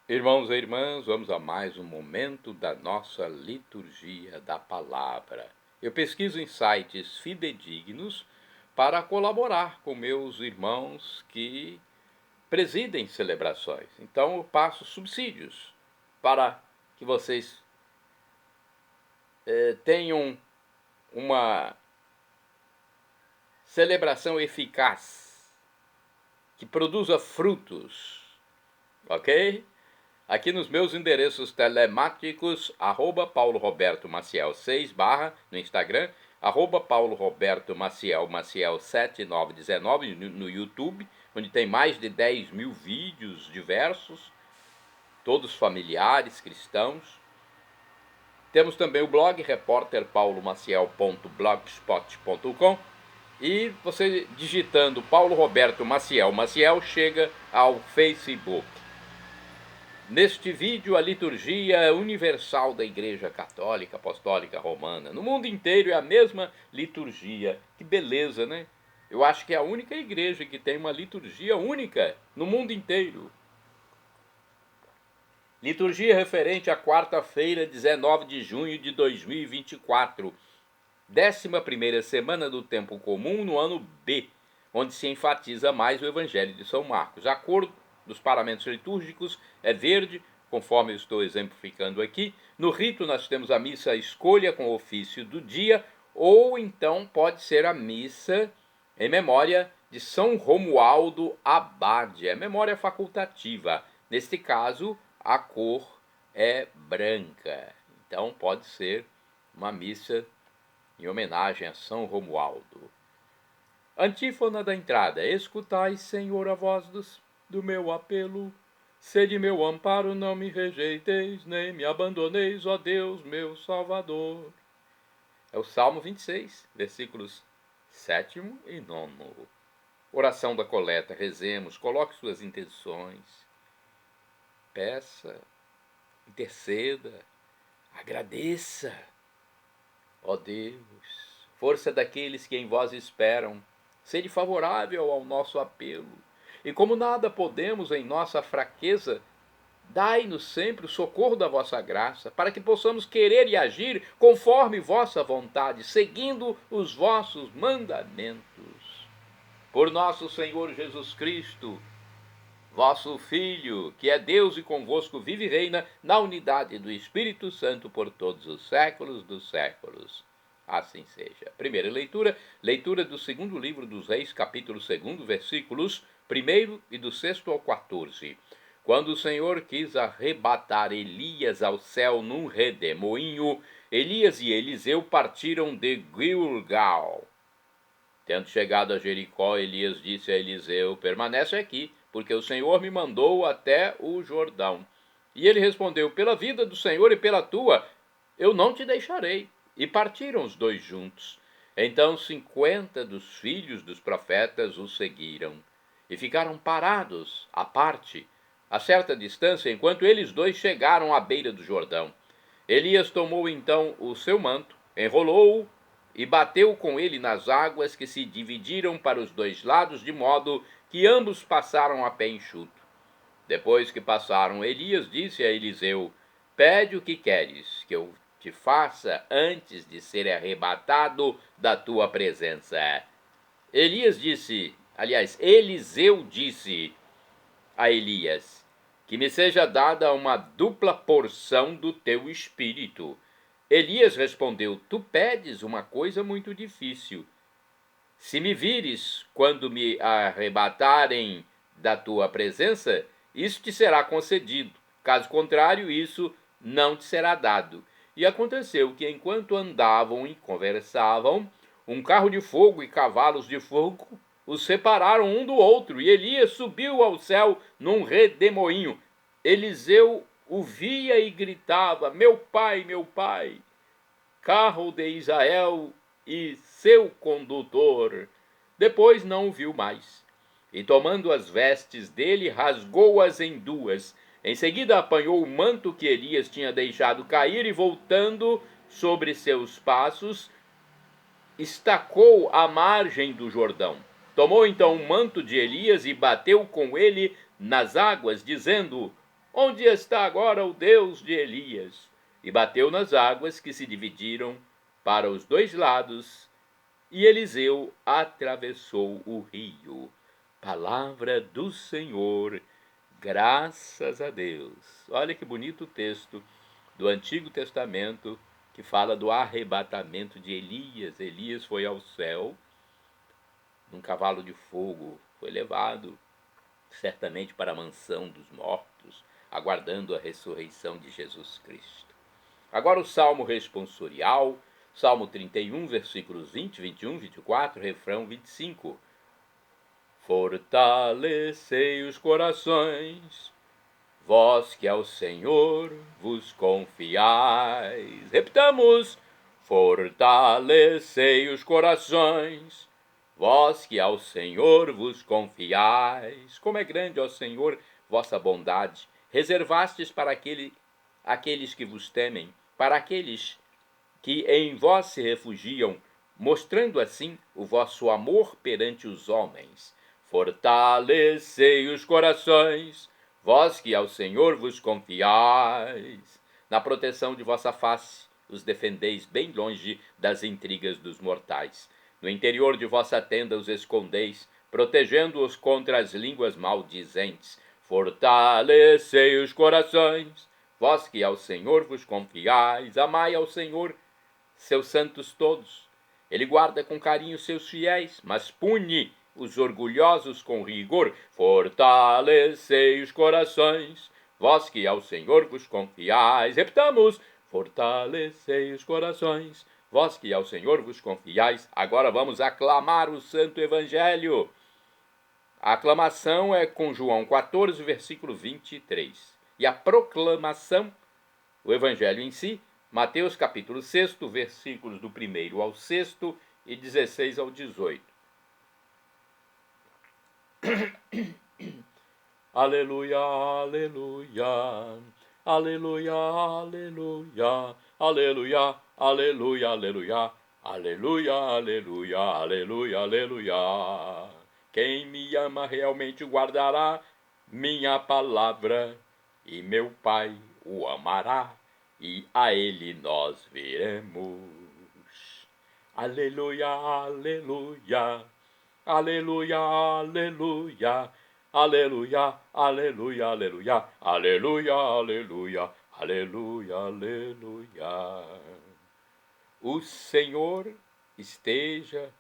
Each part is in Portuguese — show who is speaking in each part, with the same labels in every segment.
Speaker 1: Irmãos e irmãs, vamos a mais um momento da nossa liturgia da palavra. Eu pesquiso em sites fidedignos para colaborar com meus irmãos que presidem celebrações. Então eu passo subsídios para que vocês tenham uma celebração eficaz, que produza frutos, ok? Aqui nos meus endereços telemáticos, @PauloRobertoMaciel6, no Instagram, @PauloRobertoMaciel7919 no YouTube, onde tem mais de 10 mil vídeos diversos, todos familiares, cristãos. Temos também o blog repórterpaulomaciel.blogspot.com e você digitando Paulo Roberto Maciel chega ao Facebook. Neste vídeo, a liturgia universal da Igreja Católica Apostólica Romana. No mundo inteiro é a mesma liturgia. Que beleza, né? Eu acho que é a única igreja que tem uma liturgia única no mundo inteiro. Liturgia referente à quarta-feira, 19 de junho de 2024, 11ª semana do tempo comum no ano B, onde se enfatiza mais o Evangelho de São Marcos. A cor dos paramentos litúrgicos é verde, conforme eu estou exemplificando aqui. No rito nós temos a missa à escolha com o ofício do dia, ou então pode ser a missa em memória de São Romualdo Abade, é memória facultativa. Neste caso, a cor é branca, então pode ser uma missa em homenagem a São Romualdo. Antífona da entrada: escutai, Senhor, a voz do meu apelo. Sede meu amparo, não me rejeiteis, nem me abandoneis, ó Deus, meu Salvador. É o Salmo 26, versículos 7º e 9º. Oração da coleta: rezemos, coloque suas intenções. Peça, interceda, agradeça. Ó Deus, força daqueles que em vós esperam, sede favorável ao nosso apelo. E como nada podemos em nossa fraqueza, dai-nos sempre o socorro da vossa graça, para que possamos querer e agir conforme vossa vontade, seguindo os vossos mandamentos. Por nosso Senhor Jesus Cristo, vosso Filho, que é Deus e convosco vive e reina na unidade do Espírito Santo por todos os séculos dos séculos. Assim seja. Primeira leitura, leitura do segundo livro dos Reis, capítulo 2, versículos 1 e do 6 ao 14. Quando o Senhor quis arrebatar Elias ao céu num redemoinho, Elias e Eliseu partiram de Gilgal. Tendo chegado a Jericó, Elias disse a Eliseu: permanece aqui, porque o Senhor me mandou até o Jordão. E ele respondeu: pela vida do Senhor e pela tua, eu não te deixarei. E partiram os dois juntos. Então 50 dos filhos dos profetas o seguiram, e ficaram parados, à parte, a certa distância, enquanto eles dois chegaram à beira do Jordão. Elias tomou então o seu manto, enrolou-o e bateu com ele nas águas, que se dividiram para os dois lados, de modo que ambos passaram a pé enxuto. Depois que passaram, Elias disse a Eliseu: pede o que queres que eu te faça antes de ser arrebatado da tua presença. Eliseu disse a Elias: que me seja dada uma dupla porção do teu espírito. Elias respondeu: tu pedes uma coisa muito difícil. Se me vires quando me arrebatarem da tua presença, isso te será concedido. Caso contrário, isso não te será dado. E aconteceu que, enquanto andavam e conversavam, um carro de fogo e cavalos de fogo os separaram um do outro, e Elias subiu ao céu num redemoinho. Eliseu o via e gritava: meu pai, carro de Israel e seu condutor. Depois não o viu mais. E tomando as vestes dele, rasgou-as em duas. Em seguida apanhou o manto que Elias tinha deixado cair e, voltando sobre seus passos, estacou à margem do Jordão. Tomou então o manto de Elias e bateu com ele nas águas, dizendo: onde está agora o Deus de Elias? E bateu nas águas que se dividiram para os dois lados, e Eliseu atravessou o rio. Palavra do Senhor, graças a Deus. Olha que bonito texto do Antigo Testamento que fala do arrebatamento de Elias. Elias foi ao céu num cavalo de fogo, foi levado certamente para a mansão dos mortos, aguardando a ressurreição de Jesus Cristo. Agora o Salmo responsorial, Salmo 31, versículos 20, 21, 24, refrão 25. Fortalecei os corações, vós que ao Senhor vos confiais. Repitamos: fortalecei os corações, vós que ao Senhor vos confiais. Como é grande, ó Senhor, vossa bondade! Reservastes para aqueles que vos temem, para aqueles que em vós se refugiam, mostrando assim o vosso amor perante os homens. Fortalecei os corações, vós que ao Senhor vos confiais. Na proteção de vossa face, os defendeis bem longe das intrigas dos mortais. No interior de vossa tenda os escondeis, protegendo-os contra as línguas maldizentes. Fortalecei os corações, vós que ao Senhor vos confiais. Amai ao Senhor, seus santos todos. Ele guarda com carinho seus fiéis, mas pune os orgulhosos com rigor. Fortalecei os corações, vós que ao Senhor vos confiais. Repitamos: fortalecei os corações, vós que ao Senhor vos confiais. Agora vamos aclamar o Santo Evangelho. A aclamação é com João 14, versículo 23. E a proclamação, o Evangelho em si, Mateus capítulo 6, versículos do 1º ao 6º e 16 ao 18. Aleluia, aleluia, aleluia, aleluia, aleluia, aleluia, aleluia, aleluia, aleluia, aleluia, aleluia. Quem me ama realmente guardará minha palavra, e meu Pai o amará, e a ele nós veremos. Aleluia, aleluia, aleluia, aleluia, aleluia, aleluia, aleluia, aleluia, aleluia, aleluia, aleluia. O Senhor esteja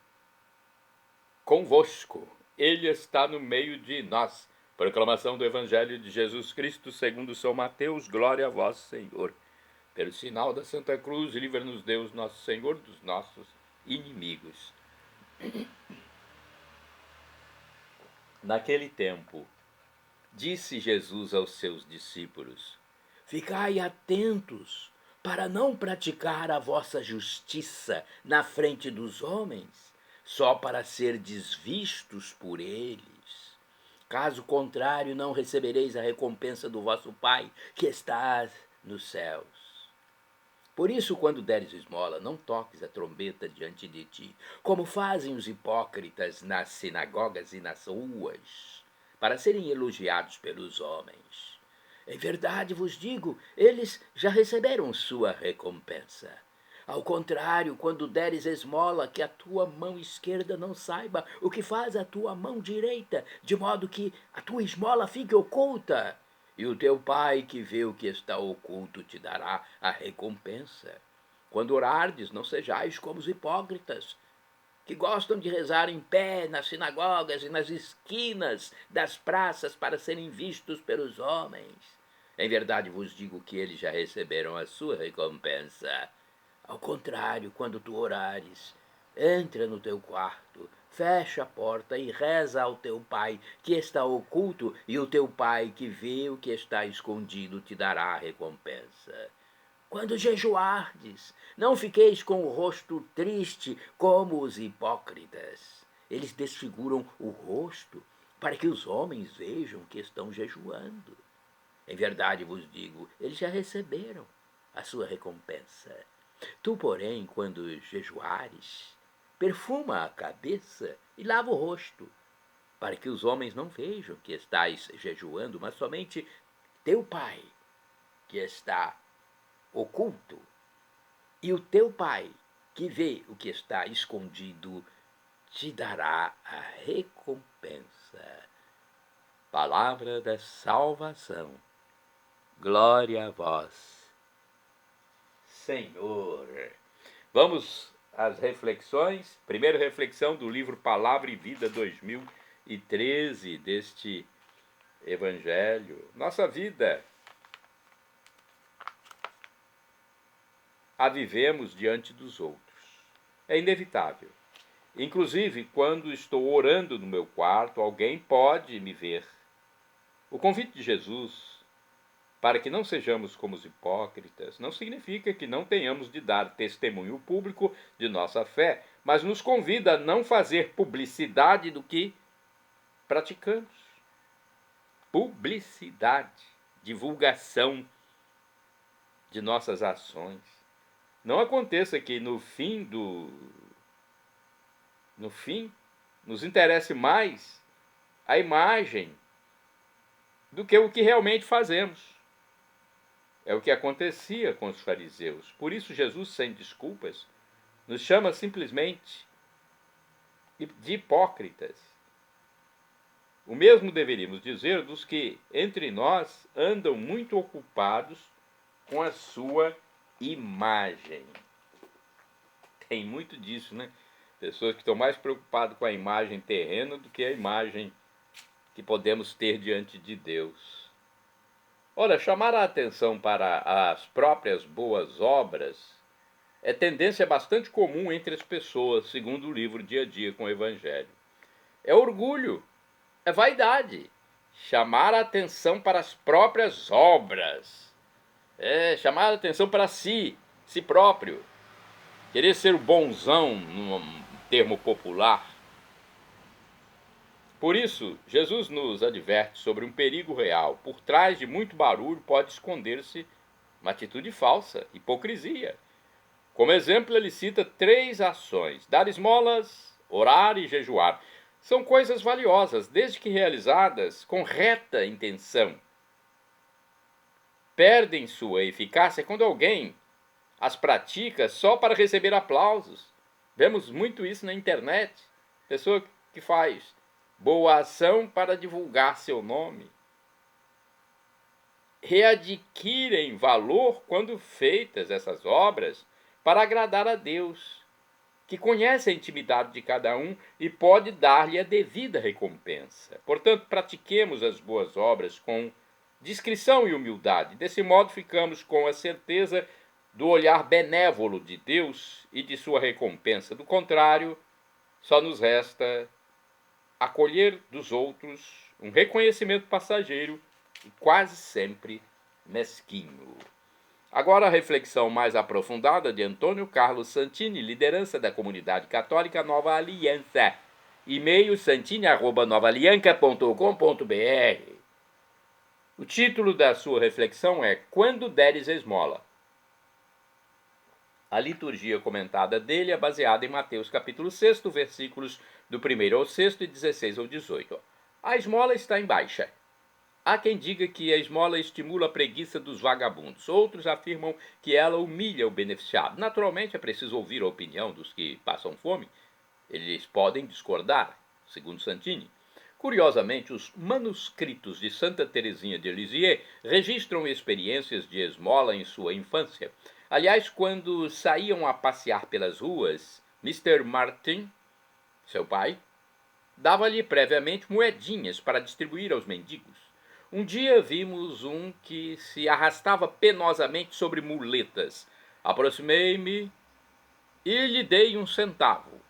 Speaker 1: convosco, Ele está no meio de nós. Proclamação do Evangelho de Jesus Cristo segundo São Mateus. Glória a vós, Senhor. Pelo sinal da Santa Cruz, livra-nos Deus, nosso Senhor, dos nossos inimigos. Naquele tempo, disse Jesus aos seus discípulos: ficai atentos para não praticar a vossa justiça na frente dos homens, só para serdes vistos por eles. Caso contrário, não recebereis a recompensa do vosso Pai, que está nos céus. Por isso, quando deres esmola, não toques a trombeta diante de ti, como fazem os hipócritas nas sinagogas e nas ruas, para serem elogiados pelos homens. Em verdade vos digo, eles já receberam sua recompensa. Ao contrário, quando deres esmola, que a tua mão esquerda não saiba o que faz a tua mão direita, de modo que a tua esmola fique oculta. E o teu Pai, que vê o que está oculto, te dará a recompensa. Quando orardes, não sejais como os hipócritas, que gostam de rezar em pé nas sinagogas e nas esquinas das praças para serem vistos pelos homens. Em verdade vos digo que eles já receberam a sua recompensa. Ao contrário, quando tu orares, entra no teu quarto, fecha a porta e reza ao teu Pai que está oculto, e o teu Pai que vê o que está escondido te dará a recompensa. Quando jejuardes, não fiqueis com o rosto triste como os hipócritas. Eles desfiguram o rosto para que os homens vejam que estão jejuando. Em verdade vos digo, eles já receberam a sua recompensa. Tu, porém, quando jejuares, perfuma a cabeça e lava o rosto, para que os homens não vejam que estais jejuando, mas somente teu Pai, que está oculto, e o teu Pai, que vê o que está escondido, te dará a recompensa. Palavra da salvação. Glória a vós, Senhor. Vamos às reflexões. Primeira reflexão do livro Palavra e Vida 2013 deste Evangelho. Nossa vida a vivemos diante dos outros. É inevitável. Inclusive, quando estou orando no meu quarto, alguém pode me ver. O convite de Jesus para que não sejamos como os hipócritas não significa que não tenhamos de dar testemunho público de nossa fé, mas nos convida a não fazer publicidade do que praticamos. Publicidade, divulgação de nossas ações. Não aconteça que no fim nos interesse mais a imagem do que o que realmente fazemos. É o que acontecia com os fariseus. Por isso Jesus, sem desculpas, nos chama simplesmente de hipócritas. O mesmo deveríamos dizer dos que entre nós andam muito ocupados com a sua imagem. Tem muito disso, né? Pessoas que estão mais preocupadas com a imagem terrena do que a imagem que podemos ter diante de Deus. Ora, chamar a atenção para as próprias boas obras é tendência bastante comum entre as pessoas, segundo o livro Dia a Dia com o Evangelho. É orgulho, é vaidade. Chamar a atenção para as próprias obras. É chamar a atenção para si próprio. Querer ser o bonzão, num termo popular. Por isso, Jesus nos adverte sobre um perigo real. Por trás de muito barulho pode esconder-se uma atitude falsa, hipocrisia. Como exemplo, ele cita 3 ações: dar esmolas, orar e jejuar. São coisas valiosas, desde que realizadas com reta intenção. Perdem sua eficácia quando alguém as pratica só para receber aplausos. Vemos muito isso na internet. Pessoa que faz boa ação para divulgar seu nome. Readquirem valor quando feitas essas obras para agradar a Deus, que conhece a intimidade de cada um e pode dar-lhe a devida recompensa. Portanto, pratiquemos as boas obras com discrição e humildade. Desse modo, ficamos com a certeza do olhar benévolo de Deus e de sua recompensa. Do contrário, só nos resta acolher dos outros um reconhecimento passageiro e quase sempre mesquinho. Agora a reflexão mais aprofundada de Antônio Carlos Santini, liderança da comunidade católica Nova Aliança. E-mail santini@novaalianca.com.br. O título da sua reflexão é Quando deres esmola. A liturgia comentada dele é baseada em Mateus capítulo 6, versículos do 1º ao 6 e 16 ao 18. A esmola está em baixa. Há quem diga que a esmola estimula a preguiça dos vagabundos. Outros afirmam que ela humilha o beneficiado. Naturalmente, é preciso ouvir a opinião dos que passam fome. Eles podem discordar, segundo Santini. Curiosamente, os manuscritos de Santa Teresinha de Lisieux registram experiências de esmola em sua infância. Aliás, quando saíam a passear pelas ruas, Mr. Martin, seu pai, dava-lhe previamente moedinhas para distribuir aos mendigos. Um dia vimos um que se arrastava penosamente sobre muletas. Aproximei-me e lhe dei 1 centavo.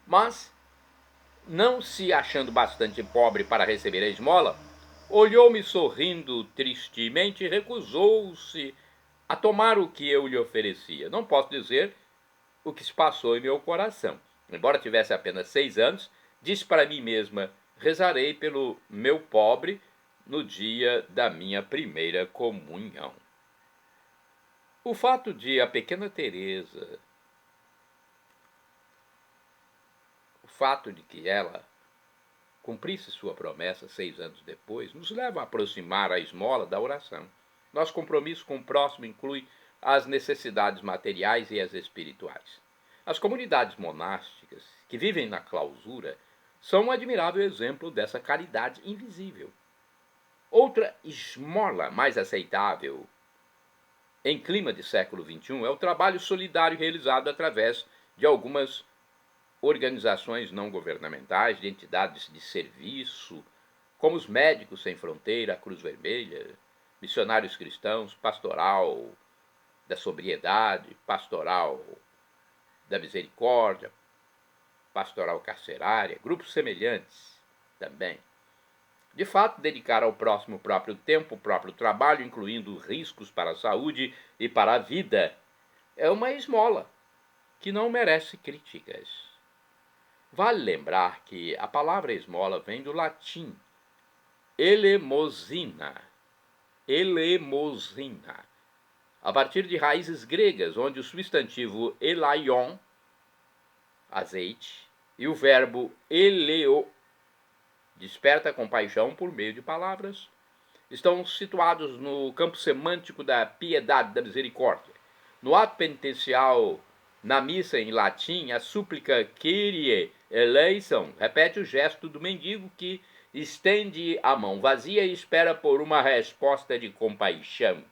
Speaker 1: Mas, não se achando bastante pobre para receber a esmola, olhou-me sorrindo tristemente e recusou-se a tomar o que eu lhe oferecia. Não posso dizer o que se passou em meu coração. Embora tivesse apenas 6 anos, disse para mim mesma: rezarei pelo meu pobre no dia da minha primeira comunhão. O fato de a pequena Teresa, o fato de que ela, cumprisse sua promessa 6 anos depois, nos leva a aproximar a esmola da oração. Nosso compromisso com o próximo inclui as necessidades materiais e as espirituais. As comunidades monásticas, que vivem na clausura, são um admirável exemplo dessa caridade invisível. Outra esmola mais aceitável em clima de século XXI é o trabalho solidário realizado através de algumas organizações não governamentais, de entidades de serviço, como os Médicos Sem Fronteira, a Cruz Vermelha, Missionários Cristãos, Pastoral da Sobriedade, Pastoral da Misericórdia, Pastoral Carcerária, grupos semelhantes também. De fato, dedicar ao próximo o próprio tempo, o próprio trabalho, incluindo riscos para a saúde e para a vida, é uma esmola que não merece críticas. Vale lembrar que a palavra esmola vem do latim elemosina, a partir de raízes gregas, onde o substantivo elaion, azeite, e o verbo eleo, desperta compaixão por meio de palavras, estão situados no campo semântico da piedade, da misericórdia. No ato penitencial, na missa em latim, a súplica Kyrie eleison repete o gesto do mendigo que estende a mão vazia e espera por uma resposta de compaixão.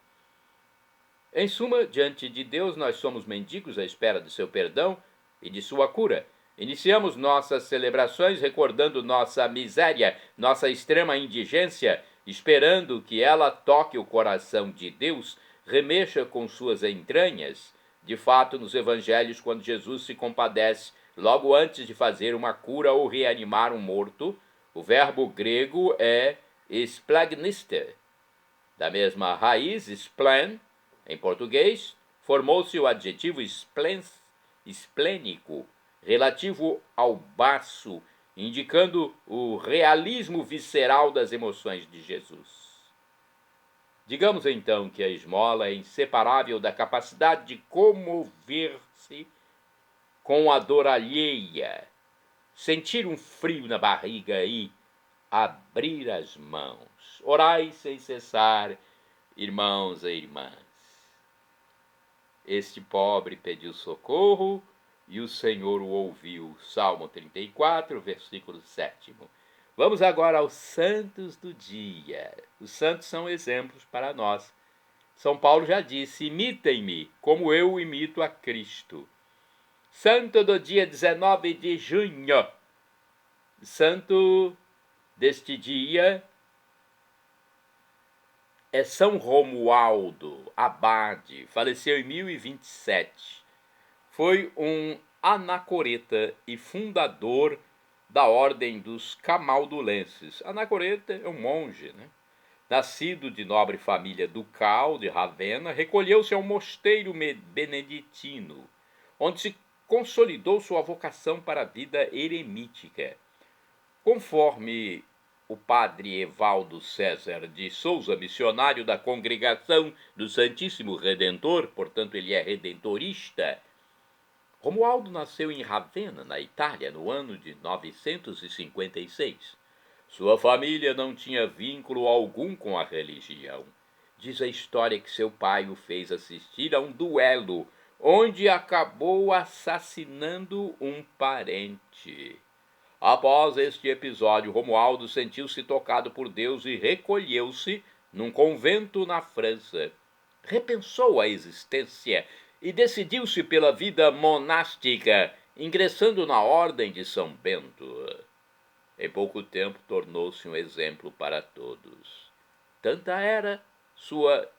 Speaker 1: Em suma, diante de Deus, nós somos mendigos à espera de seu perdão e de sua cura. Iniciamos nossas celebrações recordando nossa miséria, nossa extrema indigência, esperando que ela toque o coração de Deus, remexa com suas entranhas. De fato, nos evangelhos, quando Jesus se compadece logo antes de fazer uma cura ou reanimar um morto, o verbo grego é splagnister. Da mesma raiz, splen, em português, formou-se o adjetivo esplênico, relativo ao baço, indicando o realismo visceral das emoções de Jesus. Digamos então que a esmola é inseparável da capacidade de comover-se com a dor alheia, sentir um frio na barriga e abrir as mãos. Orai sem cessar, irmãos e irmãs. Este pobre pediu socorro e o Senhor o ouviu. Salmo 34, versículo 7. Vamos agora aos santos do dia. Os santos são exemplos para nós. São Paulo já disse: imitem-me, como eu imito a Cristo. Santo do dia 19 de junho. Santo deste dia é São Romualdo, abade, faleceu em 1027. Foi um anacoreta e fundador da ordem dos camaldulenses. Anacoreta é um monge, né? Nascido de nobre família ducal de Ravenna, recolheu-se ao mosteiro beneditino, onde se consolidou sua vocação para a vida eremítica. Conforme o padre Evaldo César de Souza, missionário da Congregação do Santíssimo Redentor, portanto ele é redentorista, Romualdo nasceu em Ravenna, na Itália, no ano de 956. Sua família não tinha vínculo algum com a religião. Diz a história que seu pai o fez assistir a um duelo, onde acabou assassinando um parente. Após este episódio, Romualdo sentiu-se tocado por Deus e recolheu-se num convento na França. Repensou a existência e decidiu-se pela vida monástica, ingressando na Ordem de São Bento. Em pouco tempo tornou-se um exemplo para todos. Tanta era sua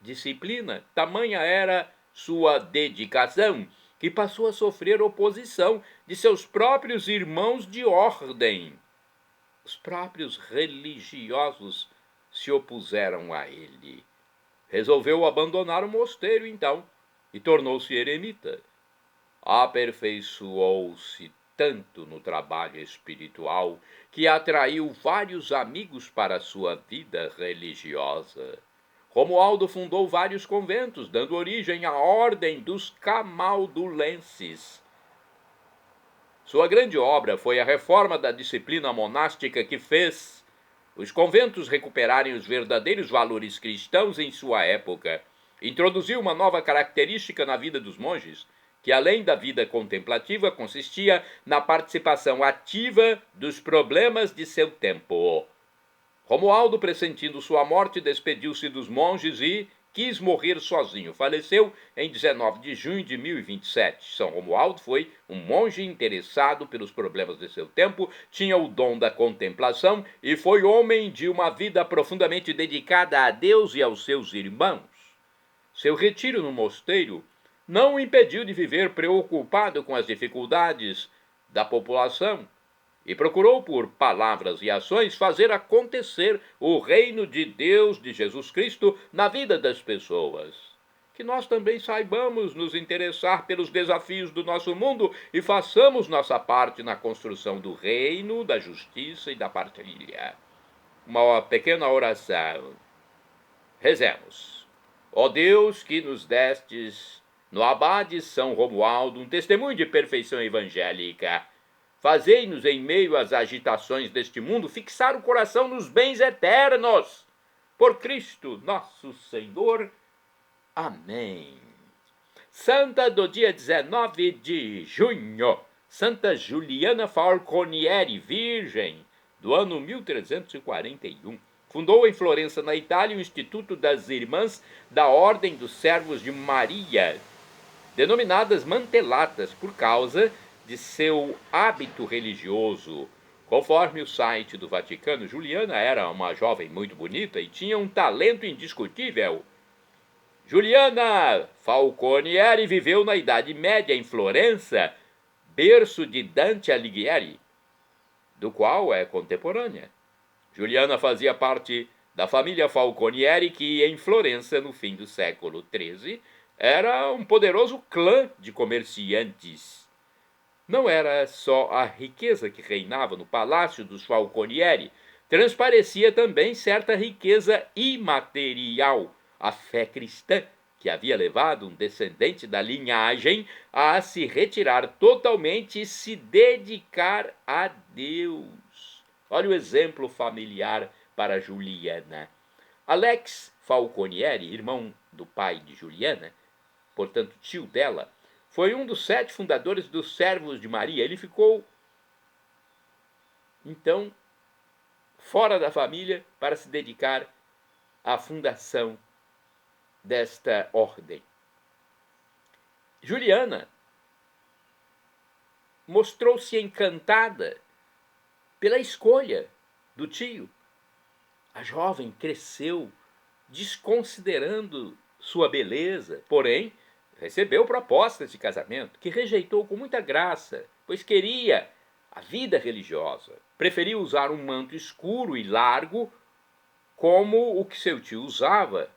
Speaker 1: disciplina, tamanha era sua dedicação, que passou a sofrer oposição de seus próprios irmãos de ordem. Os próprios religiosos se opuseram a ele. Resolveu abandonar o mosteiro, então, e tornou-se eremita. Aperfeiçoou-se tanto no trabalho espiritual que atraiu vários amigos para sua vida religiosa. Romualdo fundou vários conventos, dando origem à Ordem dos Camaldulenses. Sua grande obra foi a reforma da disciplina monástica que fez os conventos recuperarem os verdadeiros valores cristãos em sua época. Introduziu uma nova característica na vida dos monges, que além da vida contemplativa consistia na participação ativa dos problemas de seu tempo. Romualdo, pressentindo sua morte, despediu-se dos monges e quis morrer sozinho. Faleceu em 19 de junho de 1027. São Romualdo foi um monge interessado pelos problemas de seu tempo, tinha o dom da contemplação e foi homem de uma vida profundamente dedicada a Deus e aos seus irmãos. Seu retiro no mosteiro não o impediu de viver preocupado com as dificuldades da população e procurou, por palavras e ações, fazer acontecer o reino de Deus, de Jesus Cristo, na vida das pessoas. Que nós também saibamos nos interessar pelos desafios do nosso mundo e façamos nossa parte na construção do reino, da justiça e da partilha. Uma pequena oração. Rezemos. Ó Deus, que nos destes no abade São Romualdo um testemunho de perfeição evangélica, fazei-nos, em meio às agitações deste mundo, fixar o coração nos bens eternos. Por Cristo nosso Senhor. Amém. Santa do dia 19 de junho, Santa Juliana Falconieri, virgem, do ano 1341. Fundou em Florença, na Itália, o Instituto das Irmãs da Ordem dos Servos de Maria, denominadas mantelatas por causa de seu hábito religioso. Conforme o site do Vaticano, Juliana era uma jovem muito bonita e tinha um talento indiscutível. Juliana Falconieri viveu na Idade Média em Florença, berço de Dante Alighieri, do qual é contemporânea. Juliana fazia parte da família Falconieri, que em Florença, no fim do século XIII, era um poderoso clã de comerciantes. Não era só a riqueza que reinava no palácio dos Falconieri, transparecia também certa riqueza imaterial, a fé cristã, que havia levado um descendente da linhagem a se retirar totalmente e se dedicar a Deus. Olha o exemplo familiar para Juliana. Alex Falconieri, irmão do pai de Juliana, portanto tio dela, foi um dos 7 fundadores dos Servos de Maria. Ele ficou, então, fora da família para se dedicar à fundação desta ordem. Juliana mostrou-se encantada pela escolha do tio. A jovem cresceu desconsiderando sua beleza, porém recebeu propostas de casamento que rejeitou com muita graça, pois queria a vida religiosa. Preferiu usar um manto escuro e largo como o que seu tio usava,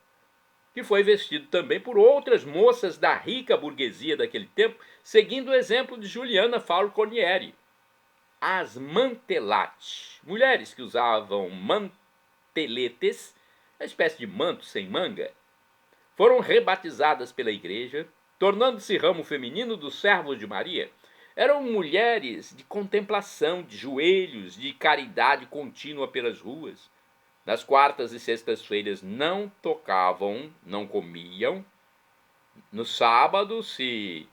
Speaker 1: que foi vestido também por outras moças da rica burguesia daquele tempo, seguindo o exemplo de Juliana Falconieri. As mantelate, mulheres que usavam manteletes, uma espécie de manto sem manga, foram rebatizadas pela igreja, tornando-se ramo feminino dos Servos de Maria. Eram mulheres de contemplação, de joelhos, de caridade contínua pelas ruas. Nas quartas e sextas-feiras não tocavam, não comiam. No sábado se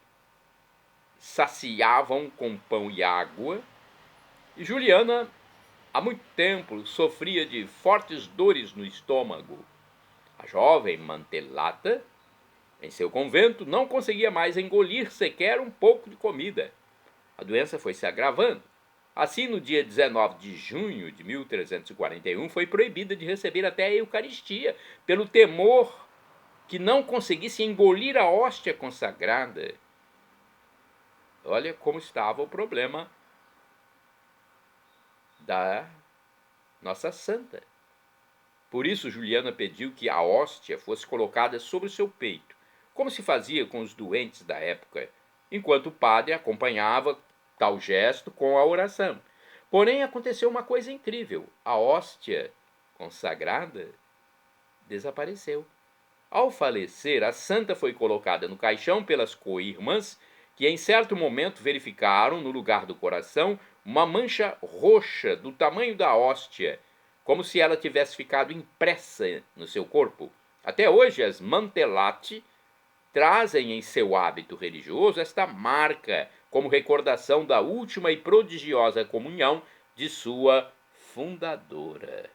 Speaker 1: saciavam com pão e água. E Juliana, há muito tempo, sofria de fortes dores no estômago. A jovem mantelata, em seu convento, não conseguia mais engolir sequer um pouco de comida. A doença foi se agravando. Assim, no dia 19 de junho de 1341, foi proibida de receber até a Eucaristia, pelo temor que não conseguisse engolir a hóstia consagrada. Olha como estava o problema da nossa santa. Por isso, Juliana pediu que a hóstia fosse colocada sobre o seu peito, como se fazia com os doentes da época, enquanto o padre acompanhava tal gesto com a oração. Porém, aconteceu uma coisa incrível. A hóstia consagrada desapareceu. Ao falecer, a santa foi colocada no caixão pelas co-irmãs, que em certo momento verificaram no lugar do coração uma mancha roxa do tamanho da hóstia, como se ela tivesse ficado impressa no seu corpo. Até hoje, as Mantelati trazem em seu hábito religioso esta marca como recordação da última e prodigiosa comunhão de sua fundadora.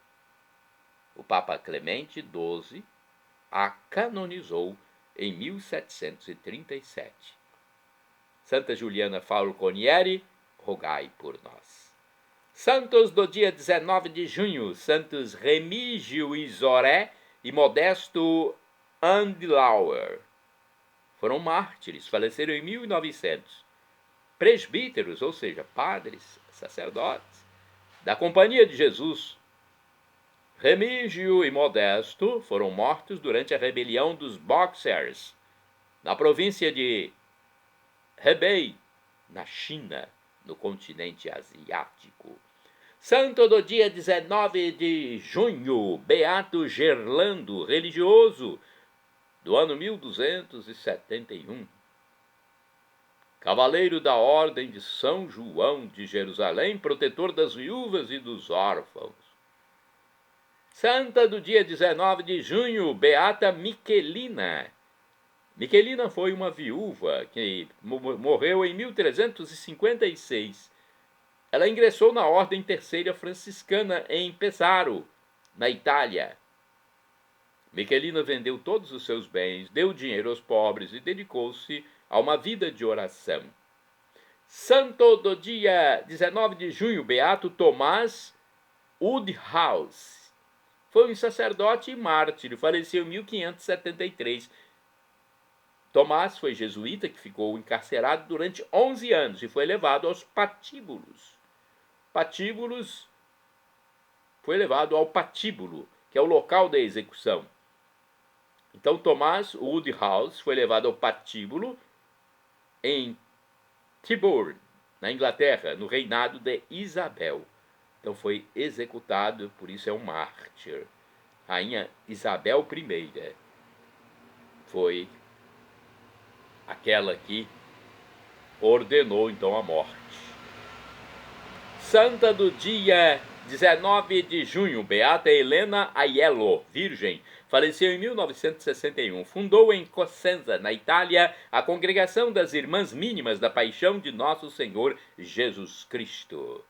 Speaker 1: O Papa Clemente XII a canonizou em 1737. Santa Juliana Falconieri, rogai por nós. Santos do dia 19 de junho, santos Remígio Isoré e Modesto Andlauer. Foram mártires, faleceram em 1900. Presbíteros, ou seja, padres, sacerdotes, da Companhia de Jesus. Remígio e Modesto foram mortos durante a rebelião dos Boxers, na província de Hebei, na China, no continente asiático. Santo do dia 19 de junho, Beato Gerlando, religioso, do ano 1271. Cavaleiro da Ordem de São João de Jerusalém, protetor das viúvas e dos órfãos. Santa do dia 19 de junho, Beata Miquelina. Miquelina foi uma viúva que morreu em 1356. Ela ingressou na Ordem Terceira Franciscana em Pesaro, na Itália. Miquelina vendeu todos os seus bens, deu dinheiro aos pobres e dedicou-se a uma vida de oração. Santo do dia 19 de junho, Beato Tomás Woodhouse. Foi um sacerdote e mártir, faleceu em 1573. Tomás foi jesuíta que ficou encarcerado durante 11 anos e foi levado aos patíbulos. Patíbulos foi levado ao patíbulo, que é o local da execução. Então, Tomás Woodhouse foi levado ao patíbulo em Tyburn, na Inglaterra, no reinado de Isabel. Então, foi executado, por isso é um mártir. Rainha Isabel I foi aquela que ordenou, então, a morte. Santa do dia 19 de junho, Beata Helena Aiello, virgem, faleceu em 1961. Fundou em Cosenza, na Itália, a Congregação das Irmãs Mínimas da Paixão de Nosso Senhor Jesus Cristo.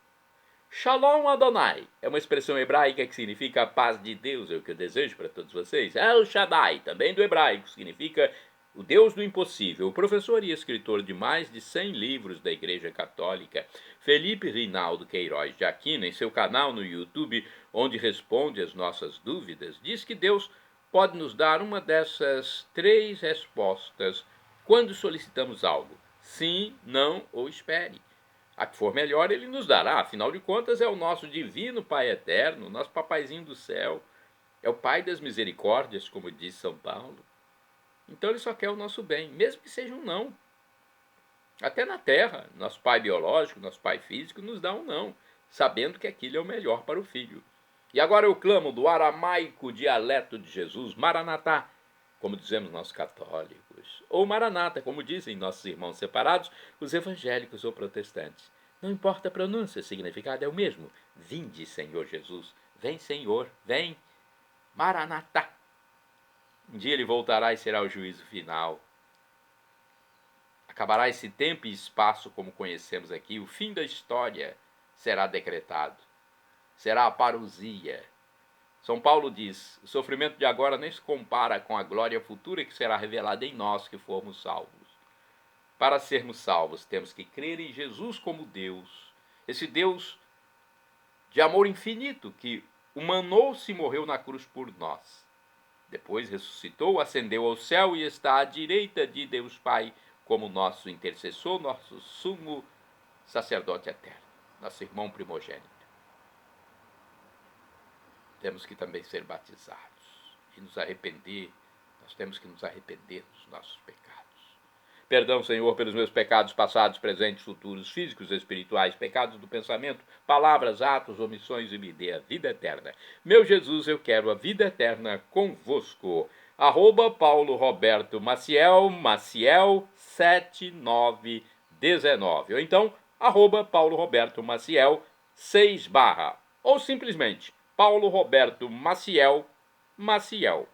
Speaker 1: Shalom Adonai é uma expressão hebraica que significa a paz de Deus, é o que eu desejo para todos vocês. El Shaddai, também do hebraico, significa o Deus do impossível. O professor e escritor de mais de 100 livros da Igreja Católica, Felipe Rinaldo Queiroz de Aquino, em seu canal no YouTube, onde responde às nossas dúvidas, diz que Deus pode nos dar uma dessas 3 respostas quando solicitamos algo: sim, não ou espere. A que for melhor ele nos dará, afinal de contas é o nosso divino Pai eterno, nosso papaizinho do céu, é o Pai das misericórdias, como diz São Paulo. Então ele só quer o nosso bem, mesmo que seja um não. Até na terra, nosso pai biológico, nosso pai físico nos dá um não, sabendo que aquilo é o melhor para o filho. E agora eu clamo do aramaico dialeto de Jesus, Maranatá, como dizemos nós católicos, ou Maranata, como dizem nossos irmãos separados, os evangélicos ou protestantes. Não importa a pronúncia, o significado é o mesmo. Vinde, Senhor Jesus. Vem, Senhor, vem. Maranatá. Um dia ele voltará e será o juízo final. Acabará esse tempo e espaço como conhecemos aqui. O fim da história será decretado. Será a parousia. São Paulo diz: o sofrimento de agora nem se compara com a glória futura que será revelada em nós que formos salvos. Para sermos salvos, temos que crer em Jesus como Deus. Esse Deus de amor infinito que humanou-se e morreu na cruz por nós. Depois ressuscitou, ascendeu ao céu e está à direita de Deus Pai como nosso intercessor, nosso sumo sacerdote eterno, nosso irmão primogênito. Temos que também ser batizados e nos arrepender. Nós temos que nos arrepender dos nossos pecados. Perdão, Senhor, pelos meus pecados passados, presentes, futuros, físicos e espirituais, pecados do pensamento, palavras, atos, omissões, e me dê a vida eterna. Meu Jesus, eu quero a vida eterna convosco. Paulo Roberto Maciel, Maciel 7919. Ou então, Paulo Roberto Maciel 6 barra. Ou simplesmente, Paulo Roberto Maciel, Maciel.